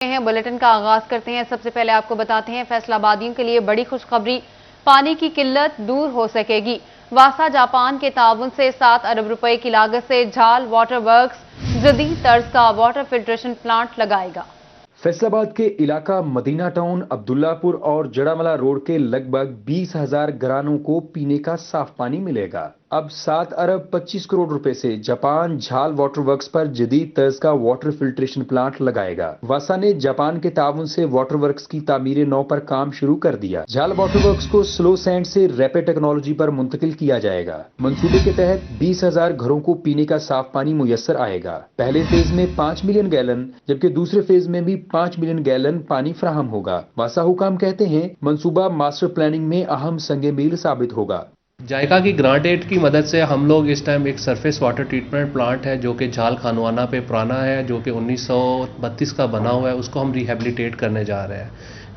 ہیں بلیٹن کا آغاز کرتے ہیں۔ سب سے پہلے آپ کو بتاتے ہیں فیصل آبادیوں کے لیے بڑی خوشخبری، پانی کی قلت دور ہو سکے گی۔ واسا جاپان کے تعاون سے 7 ارب روپے کی لاگت سے جھال واٹر ورکس جدید طرز کا واٹر فلٹریشن پلانٹ لگائے گا۔ فیصل آباد کے علاقہ مدینہ ٹاؤن، عبداللہ پور اور جڑاملہ روڈ کے لگ بھگ 20,000 گھرانوں کو پینے کا صاف پانی ملے گا۔ اب 7 ارب 25 کروڑ روپے سے جاپان جھال واٹر ورکس پر جدید طرز کا واٹر فلٹریشن پلانٹ لگائے گا۔ واسا نے جاپان کے تعاون سے واٹر ورکس کی تعمیر نو پر کام شروع کر دیا۔ جھال واٹر ورکس کو سلو سینڈ سے ریپڈ ٹیکنالوجی پر منتقل کیا جائے گا۔ منصوبے کے تحت 20,000 گھروں کو پینے کا صاف پانی میسر آئے گا۔ پہلے فیز میں 5 ملین گیلن جبکہ دوسرے فیز میں بھی 5 ملین گیلن پانی فراہم ہوگا۔ واسا حکام کہتے ہیں منصوبہ ماسٹر پلاننگ میں اہم سنگ میل ثابت ہوگا۔ جائکا کی گرانٹ ایڈ کی مدد سے ہم لوگ اس ٹائم ایک سرفیس واٹر ٹریٹمنٹ پلانٹ ہے جو کہ جھال خانوانہ پہ پرانا ہے، جو کہ 1932 کا بنا ہوا ہے، اس کو ہم ریہیبلیٹیٹ کرنے جا رہے ہیں،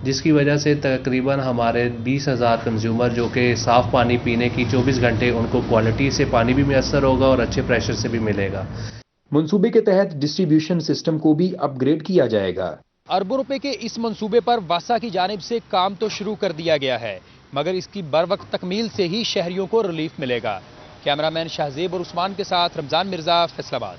جس کی وجہ سے تقریباً ہمارے 20,000 کنزیومر جو کہ صاف پانی پینے کی 24 گھنٹے ان کو کوالٹی سے پانی بھی میسر ہوگا اور اچھے پریشر سے بھی ملے گا۔ منصوبے کے تحت ڈسٹریبیوشن سسٹم کو بھی اپ گریڈ کیا جائے گا۔ اربوں روپے کے اس منصوبے پر واسا کی جانب سے کام تو شروع کر دیا گیا ہے، مگر اس کی بروقت تکمیل سے ہی شہریوں کو ریلیف ملے گا۔ کیمرامین شہزیب اور عثمان کے ساتھ رمضان مرزا، فیصل آباد۔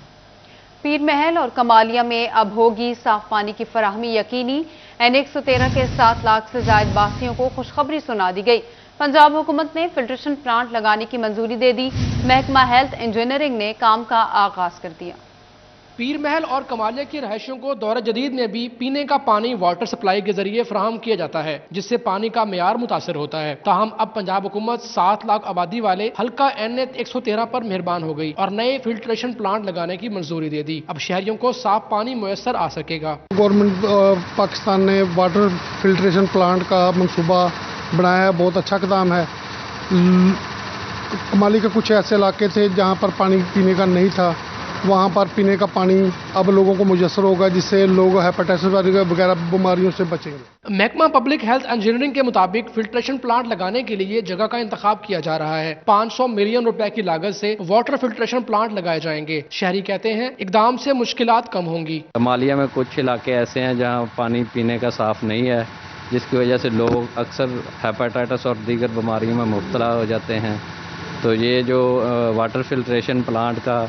پیر محل اور کمالیہ میں اب ہوگی صاف پانی کی فراہمی یقینی۔ N113 کے 7 لاکھ سے زائد باسیوں کو خوشخبری سنا دی گئی۔ پنجاب حکومت نے فلٹریشن پلانٹ لگانے کی منظوری دے دی۔ محکمہ ہیلتھ انجینئرنگ نے کام کا آغاز کر دیا۔ پیر محل اور کمالیہ کی رہائشیوں کو دور جدید میں بھی پینے کا پانی واٹر سپلائی کے ذریعے فراہم کیا جاتا ہے، جس سے پانی کا معیار متاثر ہوتا ہے۔ تاہم اب پنجاب حکومت 7 لاکھ آبادی والے حلقہ N113 پر مہربان ہو گئی اور نئے فلٹریشن پلانٹ لگانے کی منظوری دے دی۔ اب شہریوں کو صاف پانی میسر آ سکے گا۔ گورنمنٹ پاکستان نے واٹر فلٹریشن پلانٹ کا منصوبہ بنایا ہے، بہت اچھا اقدام ہے۔ کمالی کے کچھ ایسے علاقے تھے جہاں پر پانی پینے کا نہیں تھا، وہاں پر پینے کا پانی اب لوگوں کو میسر ہوگا، جس سے لوگ ہیپاٹائٹس وغیرہ بیماریوں سے بچیں گے۔ محکمہ پبلک ہیلتھ انجینئرنگ کے مطابق فلٹریشن پلانٹ لگانے کے لیے جگہ کا انتخاب کیا جا رہا ہے۔ 500 ملین روپے کی لاگت سے واٹر فلٹریشن پلانٹ لگائے جائیں گے۔ شہری کہتے ہیں اقدام سے مشکلات کم ہوں گی۔ کمالیہ میں کچھ علاقے ایسے ہیں جہاں پانی پینے کا صاف نہیں ہے، جس کی وجہ سے لوگ اکثر ہیپاٹائٹس اور دیگر بیماریوں میں مبتلا ہو جاتے ہیں۔ تو یہ جو واٹر فلٹریشن پلانٹ کا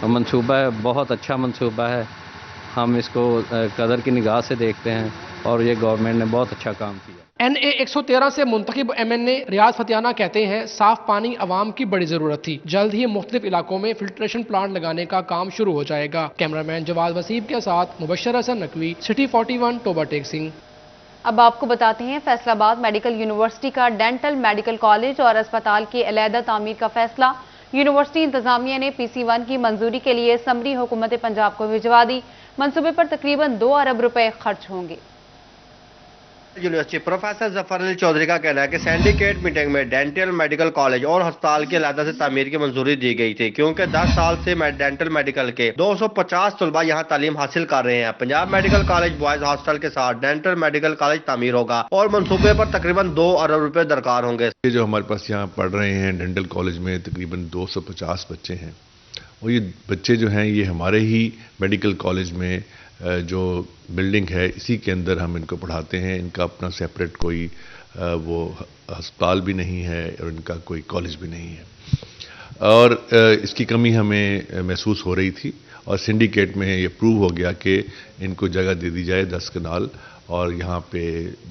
منصوبہ ہے، بہت اچھا منصوبہ ہے۔ ہم اس کو قدر کی نگاہ سے دیکھتے ہیں اور یہ گورنمنٹ نے بہت اچھا کام کیا۔ NA113 سے منتخب MNA ریاض فتیانہ کہتے ہیں صاف پانی عوام کی بڑی ضرورت تھی۔ جلد ہی مختلف علاقوں میں فلٹریشن پلانٹ لگانے کا کام شروع ہو جائے گا۔ کیمرامین جواد وسیب کے ساتھ مبشر حسن نقوی، سٹی 41، ٹوبہ ٹیک سنگھ۔ اب آپ کو بتاتے ہیں فیصل آباد میڈیکل یونیورسٹی کا ڈینٹل میڈیکل کالج اور اسپتال کی علیحدہ تعمیر کا فیصلہ۔ یونیورسٹی انتظامیہ نے PC1 کی منظوری کے لیے سمری حکومت پنجاب کو بھجوا دی۔ منصوبے پر تقریباً 2 ارب روپے خرچ ہوں گے۔ یونیورسٹی پروفیسر ظفر علی چودھری کا کہنا ہے کہ سینڈیکیٹ میٹنگ میں ڈینٹل میڈیکل کالج اور ہسپتال کے علیحدہ سے تعمیر کی منظوری دی گئی تھی، کیونکہ 10 سال سے ڈینٹل میڈیکل کے 250 طلبہ یہاں تعلیم حاصل کر رہے ہیں۔ Punjab medical college boys hostel کے ساتھ ڈینٹل میڈیکل کالج تعمیر ہوگا اور منصوبے پر تقریباً 2 ارب روپے درکار ہوں گے۔ یہ جو ہمارے پاس یہاں پڑھ رہے ہیں ڈینٹل کالج میں تقریباً 250 بچے ہیں، اور یہ بچے جو ہیں یہ ہمارے ہی میڈیکل کالج میں جو بلڈنگ ہے اسی کے اندر ہم ان کو پڑھاتے ہیں۔ ان کا اپنا سیپریٹ کوئی وہ ہسپتال بھی نہیں ہے اور ان کا کوئی کالج بھی نہیں ہے، اور اس کی کمی ہمیں محسوس ہو رہی تھی، اور سنڈیکیٹ میں یہ پروو ہو گیا کہ ان کو جگہ دے دی جائے 10 کنال، اور یہاں پہ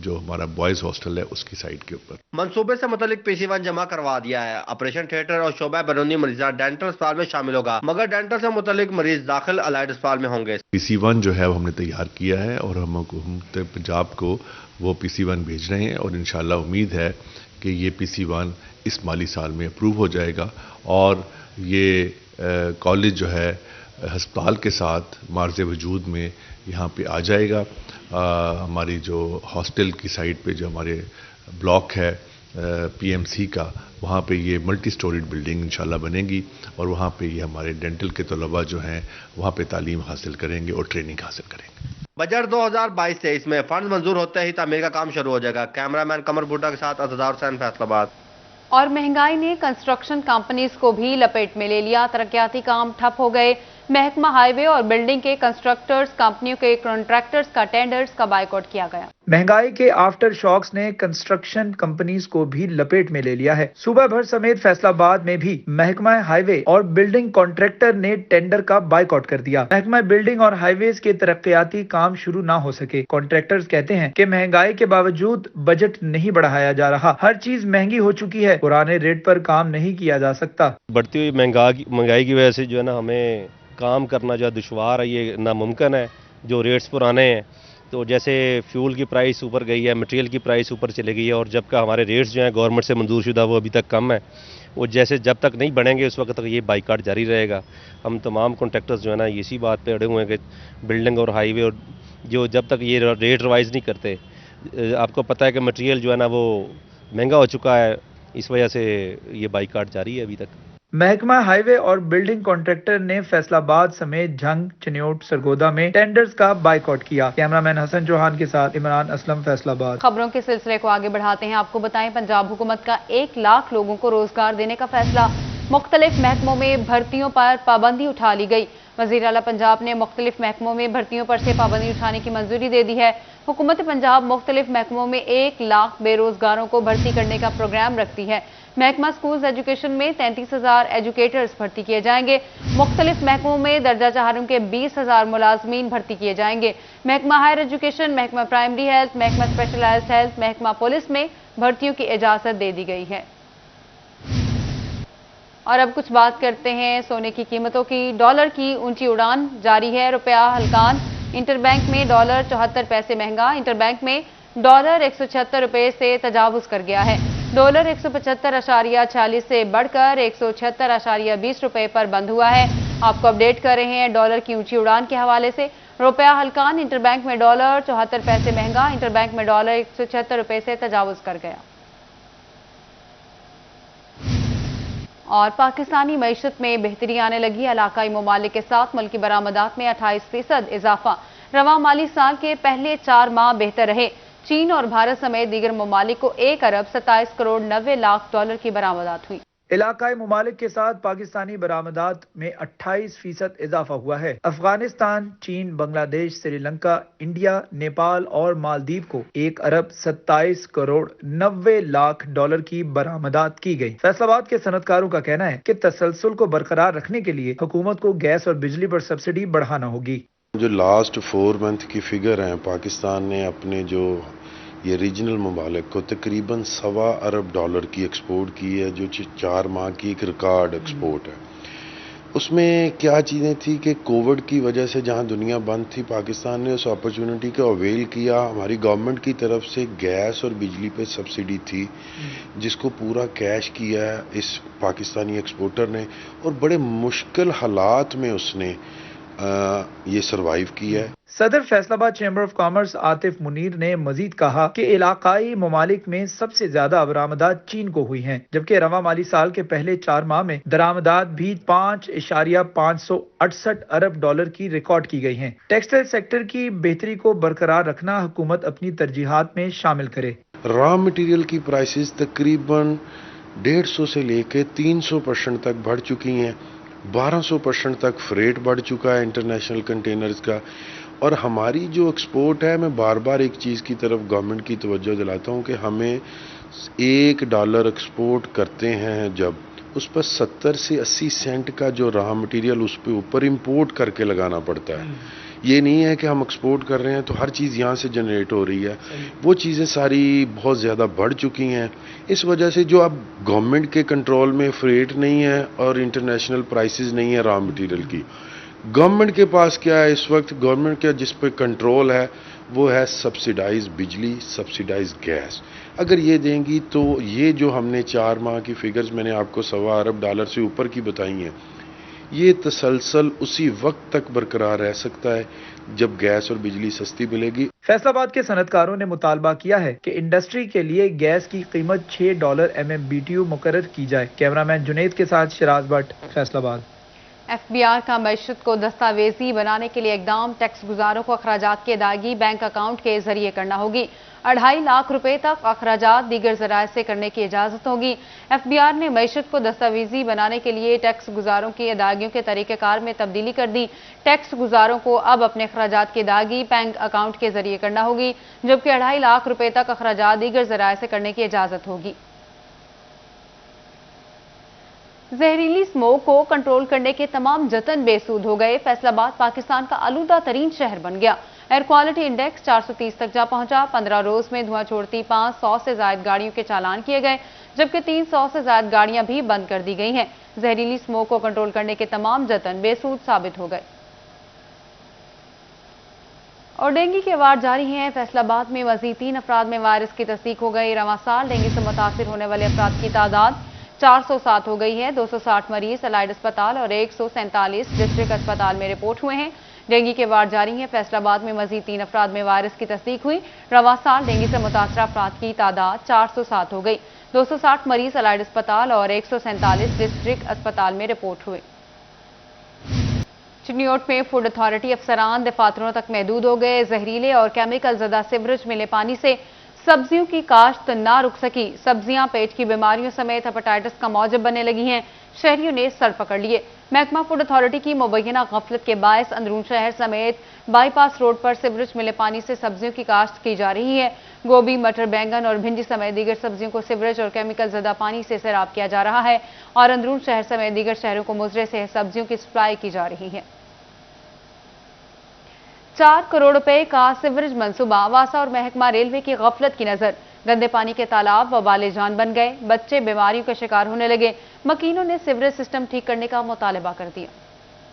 جو ہمارا بوائز ہاسٹل ہے اس کی سائٹ کے اوپر۔ منصوبے سے متعلق PC1 جمع کروا دیا ہے۔ آپریشن تھیٹر اور شعبہ بیرونی مریضہ ڈینٹل اسپتال میں شامل ہوگا، مگر ڈینٹل سے متعلق مریض داخل الائڈ اسپتال میں ہوں گے۔ PC1 جو ہے وہ ہم نے تیار کیا ہے اور ہم حکومت پنجاب کو وہ PC1 بھیج رہے ہیں، اور انشاءاللہ امید ہے کہ یہ PC1 اس مالی سال میں اپروو ہو جائے گا، اور یہ کالج جو ہے ہسپتال کے ساتھ معرض وجود میں یہاں پہ آ جائے گا۔ ہماری جو ہاسٹل کی سائٹ پہ جو ہمارے بلاک ہے PMC کا، وہاں پہ یہ ملٹی سٹوریڈ بلڈنگ انشاءاللہ بنے گی، اور وہاں پہ یہ ہمارے ڈینٹل کے طلباء جو ہیں وہاں پہ تعلیم حاصل کریں گے اور ٹریننگ حاصل کریں گے۔ بجٹ 2022-23 میں فنڈ منظور ہوتے ہی تعمیر کا کام شروع ہو جائے گا۔ کیمرامین قمر بھٹا کے ساتھ اعتدار حسین، فیصل آباد۔ اور مہنگائی نے کنسٹرکشن کمپنیز کو بھی لپیٹ میں لے لیا۔ ترقیاتی کام ٹھپ ہو گئے۔ महकमा हाईवे और बिल्डिंग के कंस्ट्रक्टर्स कंपनियों के कॉन्ट्रैक्टर्स का टेंडर्स का बाइकआउट किया गया। महंगाई के आफ्टर शॉक्स ने कंस्ट्रक्शन कंपनीज को भी लपेट में ले लिया है। सूबा भर समेत फैसलाबाद में भी महकमा हाईवे और बिल्डिंग कॉन्ट्रैक्टर ने टेंडर का बाइकआउट कर दिया। महकमा बिल्डिंग और हाईवेज के तरक्याती काम शुरू ना हो सके। कॉन्ट्रैक्टर्स कहते हैं कि महंगाई के बावजूद बजट नहीं बढ़ाया जा रहा, हर चीज महंगी हो चुकी है, पुराने रेट पर काम नहीं किया जा सकता। बढ़ती हुई महंगाई की वजह से जो है ना हमें काम करना जो दुश्वार है, ये नामुमकिन है। जो रेट्स पुराने हैं, तो जैसे फ्यूल की प्राइस ऊपर गई है, मटेरियल की प्राइस ऊपर चली गई है, और जबकि हमारे रेट्स जो हैं गवर्नमेंट से मंजूर शुदा वो अभी तक कम है। वो जैसे जब तक नहीं बढ़ेंगे उस वक्त तक ये बाइकाट जारी रहेगा। हम तमाम कॉन्ट्रैक्टर्स जो है ना इसी बात पे अड़े हुए हैं कि बिल्डिंग और हाईवे और जो जब तक ये रेट रिवाइज़ नहीं करते, आपको पता है कि मटेरियल जो है ना वो महंगा हो चुका है, इस वजह से ये बाइकाट जारी है अभी तक। महकमा हाईवे और बिल्डिंग कॉन्ट्रैक्टर ने फैसलाबाद समेत झंग, चनियोट, सरगोदा में टेंडर्स का बाइकआउट किया। कैमरामैन हसन चौहान के साथ इमरान असलम, फैसलाबाद। खबरों के सिलसिले को आगे बढ़ाते हैं। आपको बताएं, पंजाब हुकूमत का 1 लाख लोगों को रोजगार देने का फैसला। मुख्तलिफ महकमों में भर्तियों पर पाबंदी उठा ली गई। वज़ीर आला पंजाब ने मुख्तलिफ महकमों में भर्तियों पर से पाबंदी उठाने की मंजूरी दे दी है। हुकूमत पंजाब मुख्तलिफ महकमों में 1 लाख बेरोजगारों को भर्ती करने का प्रोग्राम रखती है। महकमा स्कूल्स एजुकेशन में 33,000 एजुकेटर्स भर्ती किए जाएंगे। मुख्तलिफ महकमों में दर्जा चाहरों के 20,000 मुलाजमीन भर्ती किए जाएंगे। महकमा हायर एजुकेशन, महकमा प्राइमरी हेल्थ, महकमा स्पेशलाइज्ड हेल्थ, महकमा पुलिस में भर्तियों की इजाजत दे दी गई है। और अब कुछ बात करते हैं सोने की कीमतों की। डॉलर की ऊंची उड़ान जारी है। रुपया हलकान इंटरबैंक में डॉलर 74 पैसे महंगा। इंटरबैंक में डॉलर 176 रुपये से तजावुज कर गया है। डॉलर 175.46 से बढ़कर 176.20 रुपये पर बंद हुआ है। आपको अपडेट कर रहे हैं डॉलर की ऊंची उड़ान के हवाले से। रुपया हलकान इंटरबैंक में डॉलर 74 पैसे महंगा। इंटरबैंक में डॉलर 176 रुपये से तजावुज कर गया। और पाकिस्तानी मईशत में बेहतरी आने लगी। इलाकाई ममालिक के साथ मुल्की बरामदात में 28% इजाफा। रवा माली साल के पहले 4 माह बेहतर रहे। चीन और भारत समेत दीगर ममालिक को 1 अरब 27 करोड़ 90 लाख डॉलर की बरामदात हुई। इलाकाई ममालिक के साथ पाकिस्तानी बरामदात में 28% इजाफा हुआ है। अफगानिस्तान, चीन, बांग्लादेश, श्रीलंका, इंडिया, नेपाल और मालदीव को 1 अरब 27 करोड़ 90 लाख डॉलर की बरामदात की गई। फैसलाबाद के सनतकारों का कहना है कि तसलसल को बरकरार रखने के लिए हुकूमत को गैस और बिजली पर सब्सिडी बढ़ाना होगी। जो लास्ट 4 मंथ की फिगर है, पाकिस्तान ने अपने जो ये रीजनल ममालिक को तकरीबन 1.25 अरब डॉलर की एक्सपोर्ट की है, जो 4 माह की एक रिकॉर्ड एक्सपोर्ट है। उसमें क्या चीज़ें थी कि कोविड की वजह से जहां दुनिया बंद थी, पाकिस्तान ने उस अपॉर्चुनिटी को अवेल किया। हमारी गवर्नमेंट की तरफ से गैस और बिजली पे सब्सिडी थी, जिसको पूरा कैश किया है इस पाकिस्तानी एक्सपोर्टर ने, और बड़े मुश्किल हालात में उसने ये सरवाइव किया है। सदर Faisalabad chamber of commerce Atif Munir ने मजीद कहा कि इलाकाई ममालिक में सबसे ज्यादा बरामदात चीन को हुई हैं, जबकि रवा माली साल के पहले 4 माह में दरामदात भी 5.568 अरब डॉलर की रिकॉर्ड की गई हैं। टेक्सटाइल सेक्टर की बेहतरी को बरकरार रखना हुकूमत अपनी तरजीहात में शामिल करे। रॉ मटेरियल की प्राइसेस तकरीबन 150 से लेके 300% तक बढ़ चुकी हैं। 1200% तक फ्रेट बढ़ चुका है इंटरनेशनल कंटेनर्स का। और हमारी जो एक्सपोर्ट है, मैं बार बार एक चीज़ की तरफ गवर्नमेंट की तवज्जो दिलाता हूँ कि हमें $1 एक्सपोर्ट करते हैं जब, उस पर 70 से 80 सेंट का जो रॉ मटेरियल उस पर ऊपर इंपोर्ट करके लगाना पड़ता है। ये नहीं है कि हम एक्सपोर्ट कर रहे हैं तो हर चीज़ यहाँ से जनरेट हो रही है। वो चीज़ें सारी बहुत ज़्यादा बढ़ चुकी हैं। इस वजह से जो अब गवर्नमेंट के कंट्रोल में फ्रेट नहीं है और इंटरनेशनल प्राइसेस नहीं है रॉ मटेरियल की, गवर्नमेंट के पास क्या है इस वक्त? गवर्नमेंट का जिस पर कंट्रोल है वो है सब्सिडाइज बिजली, सब्सिडाइज गैस। अगर ये देंगी तो ये जो हमने 4 माह की फिगर्स मैंने आपको $1.25 अरब से ऊपर की बताई हैं, ये तसलसल उसी वक्त तक बरकरार रह सकता है जब गैस और बिजली सस्ती मिलेगी। फैसलाबाद के सनतकारों ने मुतालबा किया है कि इंडस्ट्री के लिए गैस की कीमत $6 MMBTU मुकर्रर की जाए। कैमरामैन जुनेद के साथ शिराज भट्ट, फैसलाबाद। FBR का मैशत को दस्तावेजी बनाने के लिए इकदाम, टैक्स गुजारों को अखराजात की अदायगी बैंक अकाउंट के जरिए करना होगी। 2.5 लाख रुपए तक अखराजात दीगर जराए से करने की इजाजत होगी। FBR ने मैशत को दस्तावेजी बनाने के लिए टैक्स गुजारों की अदायगियों के तरीक़ेकार में तब्दीली कर दी। टैक्स गुजारों को अब अपने अखराजात की अदायगी बैंक अकाउंट के जरिए करना होगी, जबकि 2.5 लाख रुपए तक अखराजात दीगर जराए से करने की इजाजत होगी। जहरीली स्मोक को कंट्रोल करने के तमाम जतन बेसूद हो गए। फैसलाबाद पाकिस्तान का आलूदा तरीन शहर बन गया। एयर क्वालिटी इंडेक्स 430 तक जा पहुंचा। 15 रोज में धुआं छोड़ती 500 से ज्यादा गाड़ियों के चालान किए गए, जबकि 300 से ज्यादा गाड़ियां भी बंद कर दी गई हैं। जहरीली स्मोक को कंट्रोल करने के तमाम जतन बेसूद साबित हो गए। और डेंगू के वार जारी हैं। फैसलाबाद में मजीद 3 अफराद में वायरस की तस्दीक हो गई। रवां साल डेंगू से मुतासिर होने वाले अफराद की तादाद 407 हो गई है। 260 मरीज अलाइड अस्पताल और 147 डिस्ट्रिक्ट अस्पताल में रिपोर्ट हुए हैं। डेंगू के वार जारी हैं। फैसलाबाद में मजीद 3 अफराद में वायरस की तस्दीक हुई। रवां साल डेंगू से मुतासर अफराद की तादाद 407 हो गई। 260 मरीज अलाइड अस्पताल और 147 डिस्ट्रिक्ट अस्पताल में रिपोर्ट हुए। चिन्योट में फूड अथॉरिटी अफसरान दफातरों तक महदूद हो गए। जहरीले और केमिकल ज़दा सीवरेज मिले पानी से सब्जियों की काश्त ना रुक सकी। सब्जियां पेट की बीमारियों समेत हेपेटाइटिस का मौजब बनने लगी हैं। शहरियों ने सर पकड़ लिए। महकमा फूड अथॉरिटी की मुबैना गफलत के बायस अंदरून शहर समेत बाईपास रोड पर सीवरेज मिले पानी से सब्जियों की काश्त की जा रही है। गोभी, मटर, बैंगन और भिंडी समेत दीगर सब्जियों को सीवरेज और केमिकल ज़दा पानी से सैराब किया जा रहा है और अंदरून शहर समेत दीगर शहरों को मुजरे से सब्जियों की सप्लाई की जा रही है। 4 करोड़ रुपए का सीवरेज मंसूबा। वासा और महकमा रेलवे की गफलत की नजर। गंदे पानी के तालाब वबाले जान बन गए। बच्चे बीमारियों का शिकार होने लगे। मकीनों ने सीवरेज सिस्टम ठीक करने का मुतालबा कर दिया।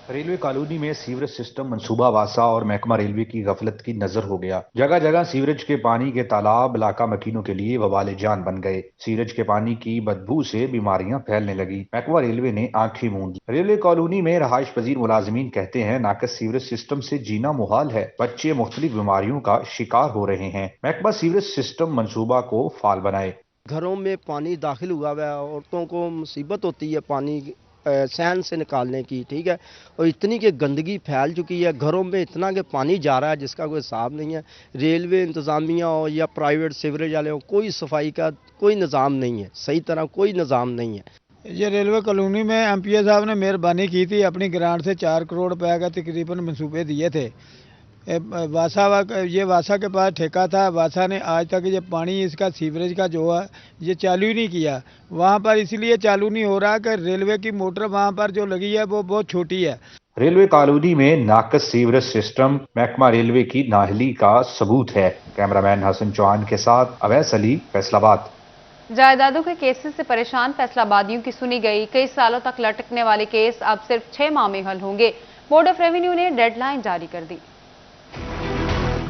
रेलवे कॉलोनी में सीवरेज सिस्टम मंसूबा वासा और महकमा रेलवे की गफलत की नजर हो गया। जगह जगह सीवरेज के पानी के तालाब इलाका मकीनों के लिए वबाले जान बन गए। सीवरेज के पानी की बदबू से बीमारियां फैलने लगी। महकमा रेलवे ने आंखें मूंद। रेलवे कॉलोनी में रहायश पजीर मुलाजिमीन कहते हैं नाकस सीवरेज सिस्टम से जीना मुहाल है। बच्चे मुख्तलिफ बीमारियों का शिकार हो रहे हैं। महकमा सीवरेज सिस्टम मंसूबा को फाल बनाए। घरों में पानी दाखिल हुआ है, औरतों को मुसीबत होती है पानी सहन से निकालने की, ठीक है। और इतनी कि गंदगी फैल चुकी है घरों में, इतना कि पानी जा रहा है जिसका कोई हिसाब नहीं है। रेलवे इंतज़ामिया हो या प्राइवेट सीवरेज वाले हो, कोई सफाई का कोई निज़ाम नहीं है, सही तरह कोई निज़ाम नहीं है। ये रेलवे कॉलोनी में MPA साहब ने मेहरबानी की थी, अपनी ग्रांट से 4 करोड़ रुपए का तकरीबन मंसूबे दिए थे। वासा के पास ठेका था। वासा ने आज तक ये पानी इसका सीवरेज का जो है ये चालू ही नहीं किया। वहाँ पर इसलिए चालू नहीं हो रहा कि रेलवे की मोटर वहाँ पर जो लगी है वो बहुत छोटी है। रेलवे कॉलोनी में नाकस सीवरेज सिस्टम महकमा रेलवे की नाअहली का सबूत है। कैमरामैन हसन चौहान के साथ अवैस अली, फैसलाबाद। जायदादों के केसेस से परेशान फैसलाबादियों की सुनी गई। कई सालों तक लटकने वाले केस अब सिर्फ 6 माह में हल होंगे। बोर्ड ऑफ रेवेन्यू ने डेडलाइन जारी कर दी।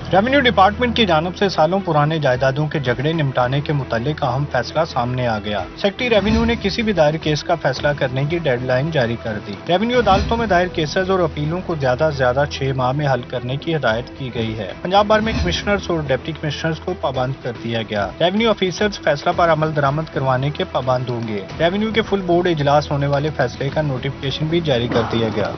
रेवेन्यू डिपार्टमेंट की जानिब से सालों पुराने जायदादों के झगड़े निपटाने के मुतालिक अहम फैसला सामने आ गया। सेक्रेटरी रेवेन्यू ने किसी भी दायर केस का फैसला करने की डेडलाइन जारी कर दी। रेवेन्यू अदालतों में दायर केसेस और अपीलों को ज्यादा से ज्यादा 6 माह में हल करने की हिदायत की गई है। पंजाब भर में कमिश्नर्स और डिप्टी कमिश्नर्स को पाबंद कर दिया गया। रेवेन्यू ऑफिसर्स फैसला पर अमल दरामद करवाने के पाबंद होंगे। रेवेन्यू के फुल बोर्ड इजलास होने वाले फैसले का नोटिफिकेशन भी जारी कर दिया गया।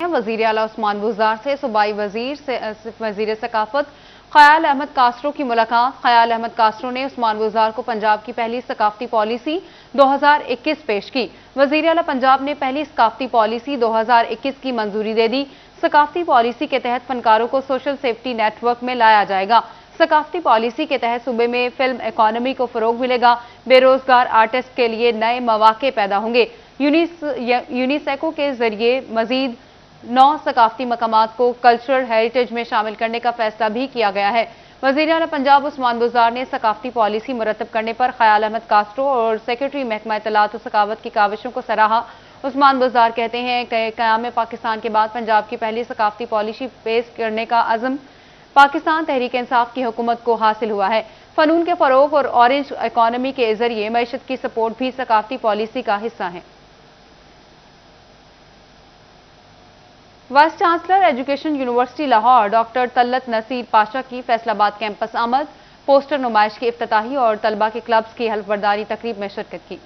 वजीर आला उस्मान बुज़दार से सूबाई वजीर सकाफत ख्याल अहमद कास्ट्रो की मुलाकात। ख्याल अहमद कास्ट्रो ने उस्मान बुज़दार को पंजाब की पहली सकाफती पॉलिसी 2021 पेश की। वजीर आला पंजाब ने पहली सकाफती पॉलिसी 2021 की मंजूरी दे दी। सकाफती पॉलिसी के तहत फनकारों को सोशल सेफ्टी नेटवर्क में लाया जाएगा। सकाफती पॉलिसी के तहत सूबे में फिल्म इकॉनमी को फरोग मिलेगा। बेरोजगार आर्टिस्ट के लिए नए मौके पैदा होंगे। यूनिसेको के जरिए मजीद 9 सकाफती मकामात को कल्चरल हेरिटेज में शामिल करने का फैसला भी किया गया है। वज़ीर आला पंजाब उस्मान बुज़दार ने सकाफती पॉलिसी मुरतब करने पर ख्याल अहमद कास्ट्रो और सेक्रेटरी महकमा इत्तलात और सकावत की काविशों को सराहा। उस्मान बुज़दार कहते हैं कि क़याम पाकिस्तान के बाद पंजाब की पहली सकाफती पॉलिसी पेश करने का अज़म पाकिस्तान तहरीक इंसाफ की हुकूमत को हासिल हुआ है। फ़नून के फ़रोग और ऑरेंज इकॉनमी के जरिए मईशत की सपोर्ट भी सकाफती पॉलिसी का हिस्सा है। Vice chancellor education university Lahore doctor Talat Naseer Pasha की फैसलाबाद कैंपस आमद। पोस्टर नुमाइश की इफ्तिताही और तलबा के क्लब्स की हल्फ बर्दारी तकरीब में शिरकत की।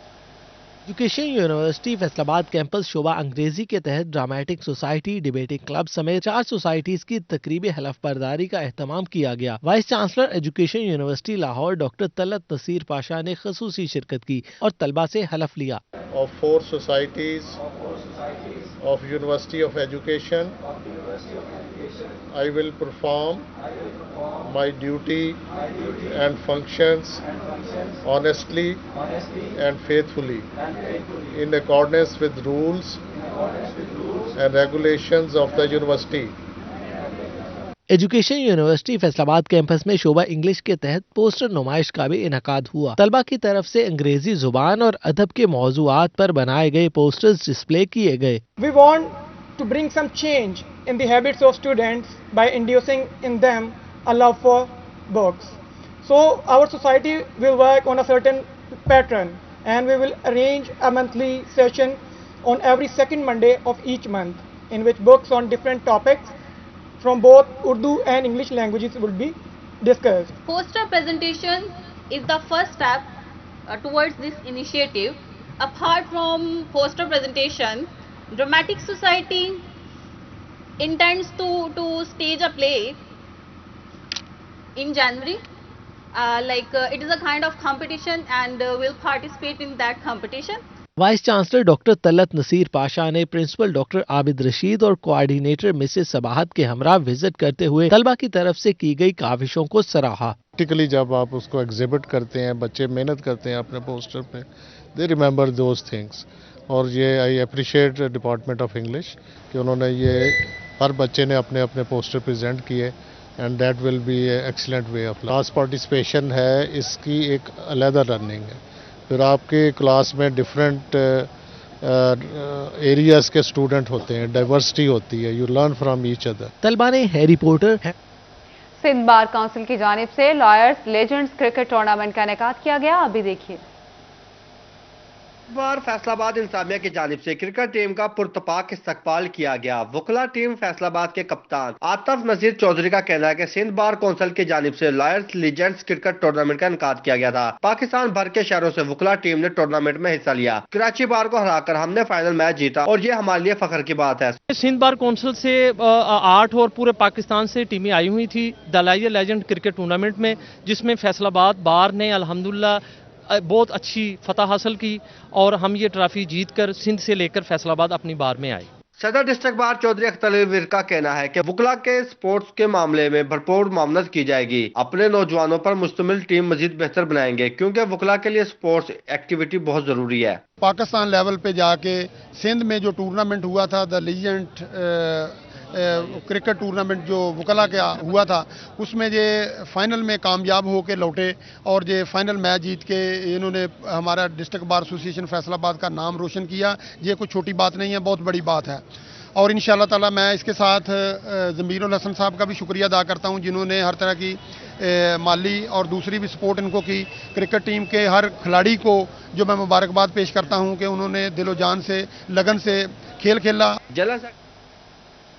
ایجوکیشن یونیورسٹی فیصل آباد کیمپس شعبہ انگریزی کے تحت ڈرامیٹک سوسائٹی، ڈیبیٹنگ کلب سمیت 4 سوسائٹیز کی تقریبی حلف برداری کا اہتمام کیا گیا۔ Vice chancellor education university Lahore doctor Talat Naseer Pasha نے خصوصی شرکت کی اور طلبہ سے حلف لیا۔ Of 4 societies of University of Education, I will perform my duty and functions honestly and faithfully in accordance with rules and regulations of the university. Education university Faisal آباد کیمپس میں شعبہ انگلش کے تحت پوسٹر نمائش کا بھی انعقاد ہوا۔ طلبہ کی طرف سے انگریزی زبان اور ادب کے موضوعات پر بنائے گئے پوسٹرز ڈسپلے کیے گئے۔ We want to bring some change in the habits of students by inducing in them a love for books. So our society will work on a certain pattern and we will arrange a monthly session on every second Monday of each month in which books on different topics from both Urdu and English languages will be discussed. Poster presentation is the first step towards this initiative. Apart from poster presentation, Dramatic Society intends to stage a play in January. It is a kind of competition and will participate in that competition. Vice chancellor doctor Talat Naseer Pasha نے principal doctor عابد رشید اور coordinator Mrs Sabahat کے ہمراہ visit کرتے ہوئے طلبہ کی طرف سے کی گئی کاوشوں کو سراہا۔ پریکٹیکلی جب آپ اس کو ایگزیبٹ کرتے ہیں، بچے محنت کرتے ہیں اپنے پوسٹر پہ، دے ریمبر دوز تھنگس، اور یہ I appreciate department of English کہ انہوں نے یہ ہر بچے نے اپنے اپنے پوسٹر پریزنٹ کیے، and that will be a excellent way of class participation ہے، اس کی ایک علیحدہ لرننگ ہے۔ پھر آپ کے کلاس میں ڈفرینٹ ایریاز کے اسٹوڈنٹ ہوتے ہیں، ڈائیورسٹی ہوتی ہے، you learn from each other. طلبہ نے Harry Potter, Sindh bar council کی جانب سے لائرز لیجنڈز کرکٹ ٹورنامنٹ کا انعقاد کیا گیا، ابھی دیکھیے۔ بار فیصل آباد انتظامیہ کی جانب سے کرکٹ ٹیم کا پرتپاک استقبال کیا گیا۔ وکلا ٹیم فیصل آباد کے کپتان عاطف نذیر چودھری کا کہنا ہے کہ سندھ بار کونسل کی جانب سے لائرز لیجنڈز کرکٹ ٹورنامنٹ کا انعقاد کیا گیا تھا۔ پاکستان بھر کے شہروں سے وکلا ٹیم نے ٹورنامنٹ میں حصہ لیا۔ کراچی بار کو ہرا کر ہم نے فائنل میچ جیتا اور یہ ہمارے لیے فخر کی بات ہے۔ سندھ بار کونسل سے 8 اور پورے پاکستان سے ٹیمیں آئی ہوئی تھی دلائیہ لیجنڈ کرکٹ ٹورنامنٹ میں، جس میں فیصل آباد بار نے الحمدللہ بہت اچھی فتح حاصل کی اور ہم یہ ٹرافی جیت کر سندھ سے لے کر فیصل آباد اپنی بار میں آئے۔ صدر ڈسٹرکٹ بار چودھری اختر علی ور کا کہنا ہے کہ وکلا کے سپورٹس کے معاملے میں بھرپور معاونت کی جائے گی۔ اپنے نوجوانوں پر مشتمل ٹیم مزید بہتر بنائیں گے کیونکہ وکلا کے لیے سپورٹس ایکٹیویٹی بہت ضروری ہے۔ پاکستان لیول پہ جا کے سندھ میں جو ٹورنامنٹ ہوا تھا، دا لیجنڈ کرکٹ ٹورنامنٹ جو وکلا کا ہوا تھا، اس میں یہ فائنل میں کامیاب ہو کے لوٹے اور یہ فائنل میچ جیت کے انہوں نے ہمارا ڈسٹرکٹ بار ایسوسی ایشن فیصل آباد کا نام روشن کیا۔ یہ کوئی چھوٹی بات نہیں ہے، بہت بڑی بات ہے۔ اور انشاءاللہ تعالی میں اس کے ساتھ ضمیر الحسن صاحب کا بھی شکریہ ادا کرتا ہوں، جنہوں نے ہر طرح کی مالی اور دوسری بھی سپورٹ ان کو کی۔ کرکٹ ٹیم کے ہر کھلاڑی کو جو میں مبارکباد پیش کرتا ہوں کہ انہوں نے دل و جان سے، لگن سے کھیل کھیلا۔